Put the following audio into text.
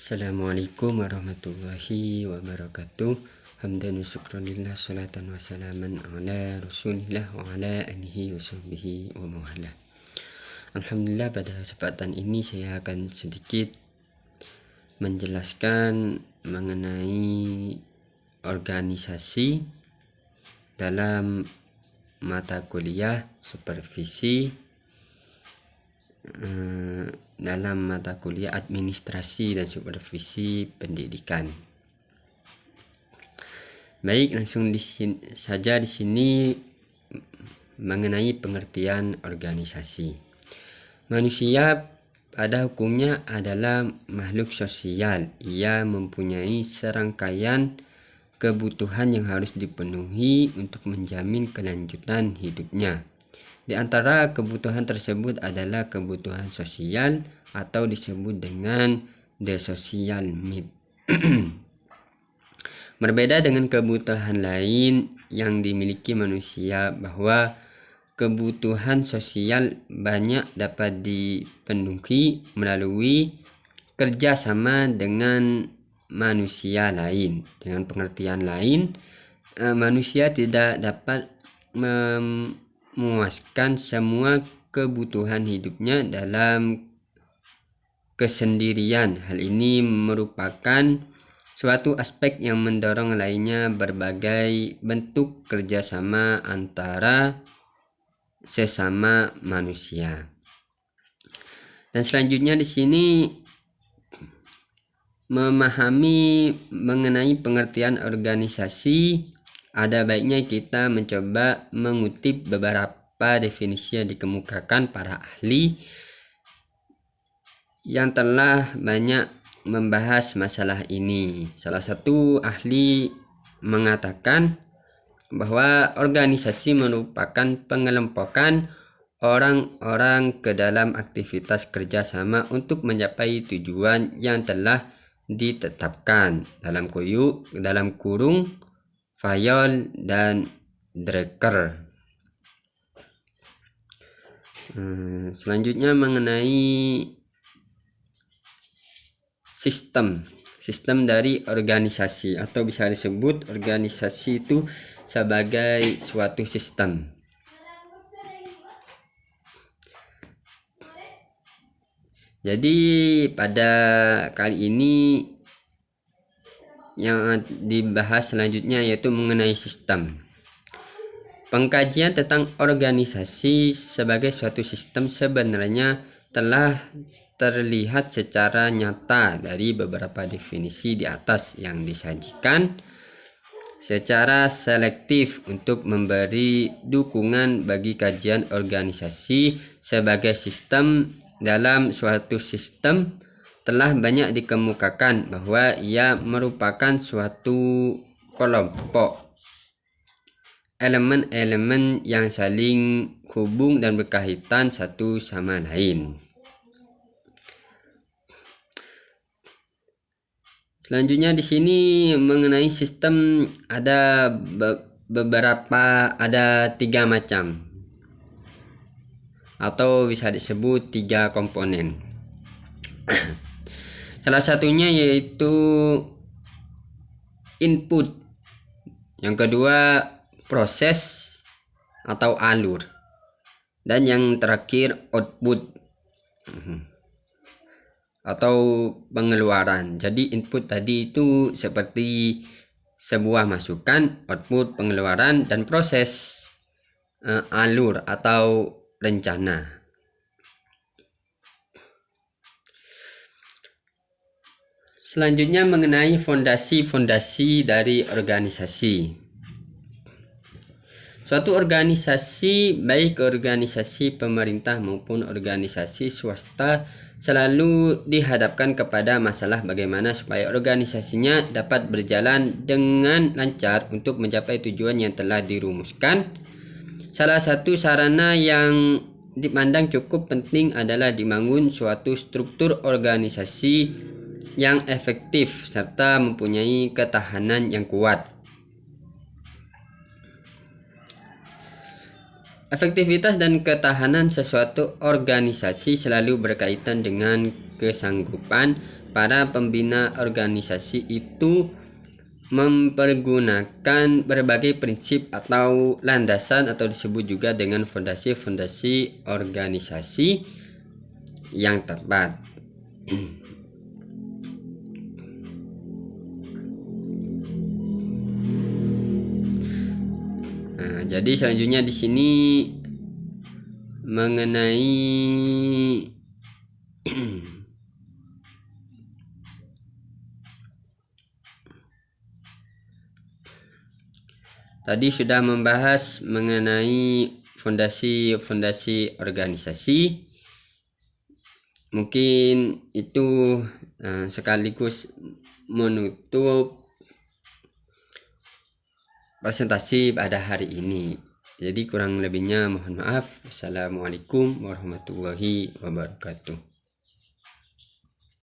Assalamualaikum warahmatullahi wabarakatuh. Hamdan wa syukranillah, salatan wa salaman ala rasulillah wa ala alihi wa sahbihi wa mawala. Alhamdulillah, pada kesempatan ini saya akan sedikit menjelaskan mengenai organisasi dalam mata kuliah supervisi dalam mata kuliah administrasi dan supervisi pendidikan. Baik, langsung saja di sini mengenai pengertian organisasi. Manusia pada hukumnya adalah makhluk sosial. Ia mempunyai serangkaian kebutuhan yang harus dipenuhi untuk menjamin kelanjutan hidupnya. Di antara kebutuhan tersebut adalah kebutuhan sosial atau disebut dengan the social need. Berbeda dengan kebutuhan lain yang dimiliki manusia, bahwa kebutuhan sosial banyak dapat dipenuhi melalui kerjasama dengan manusia lain. Dengan pengertian lain, manusia tidak dapat memuaskan semua kebutuhan hidupnya dalam kesendirian. Hal ini merupakan suatu aspek yang mendorong lainnya berbagai bentuk kerjasama antara sesama manusia. Dan selanjutnya di sini memahami mengenai pengertian organisasi, ada baiknya kita mencoba mengutip beberapa definisi yang dikemukakan para ahli yang telah banyak membahas masalah ini. Salah satu ahli mengatakan bahwa organisasi merupakan pengelompokan orang-orang ke dalam aktivitas kerjasama untuk mencapai tujuan yang telah ditetapkan dalam kurung Fayol dan Drecker. Selanjutnya mengenai sistem dari organisasi, atau bisa disebut organisasi itu sebagai suatu sistem. Jadi pada kali ini yang dibahas selanjutnya yaitu mengenai sistem. Pengkajian tentang organisasi sebagai suatu sistem sebenarnya telah terlihat secara nyata dari beberapa definisi di atas yang disajikan secara selektif untuk memberi dukungan bagi kajian organisasi sebagai sistem. Dalam suatu sistem telah banyak dikemukakan bahwa ia merupakan suatu kelompok elemen-elemen yang saling hubung dan berkaitan satu sama lain. Selanjutnya di sini mengenai sistem ada tiga macam, atau bisa disebut tiga komponen. Salah satunya yaitu input, yang kedua proses atau alur, dan yang terakhir output atau pengeluaran. Jadi input tadi itu seperti sebuah masukan, output pengeluaran, dan proses alur atau rencana. Selanjutnya mengenai fondasi-fondasi dari organisasi. Suatu organisasi, baik organisasi pemerintah maupun organisasi swasta, selalu dihadapkan kepada masalah bagaimana supaya organisasinya dapat berjalan dengan lancar untuk mencapai tujuan yang telah dirumuskan. Salah satu sarana yang dipandang cukup penting adalah dibangun suatu struktur organisasi yang efektif serta mempunyai ketahanan yang kuat. Efektivitas dan ketahanan sesuatu organisasi selalu berkaitan dengan kesanggupan para pembina organisasi itu mempergunakan berbagai prinsip atau landasan atau disebut juga dengan fondasi-fondasi organisasi yang tepat. Nah, jadi selanjutnya di sini mengenai tadi sudah membahas mengenai fondasi-fondasi organisasi. Mungkin itu sekaligus menutup presentasi pada hari ini. Jadi kurang lebihnya mohon maaf. Wassalamualaikum warahmatullahi wabarakatuh.